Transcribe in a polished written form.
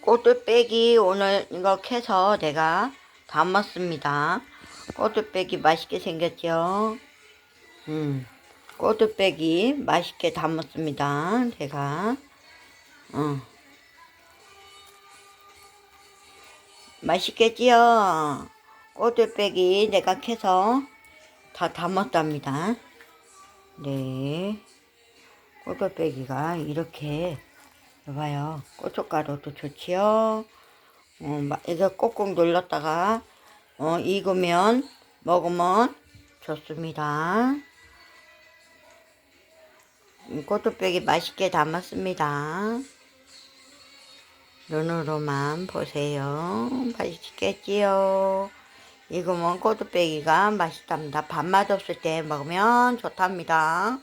꼬들빼기 오늘 이거 캐서 내가 담았습니다. 꼬들빼기 맛있게 생겼죠? 꼬들빼기 맛있게 담았습니다. 제가 맛있겠지요? 꼬들빼기 내가 캐서 다 담았답니다. 네, 꼬들빼기가 이렇게 봐요. 고춧가루도 좋지요. 이거 꼭꼭 눌렀다가 익으면 먹으면 좋습니다. 꼬들빼기 맛있게 담았습니다. 눈으로만 보세요. 맛있겠지요. 익으면 꼬들빼기가 맛있답니다. 밥맛 없을 때 먹으면 좋답니다.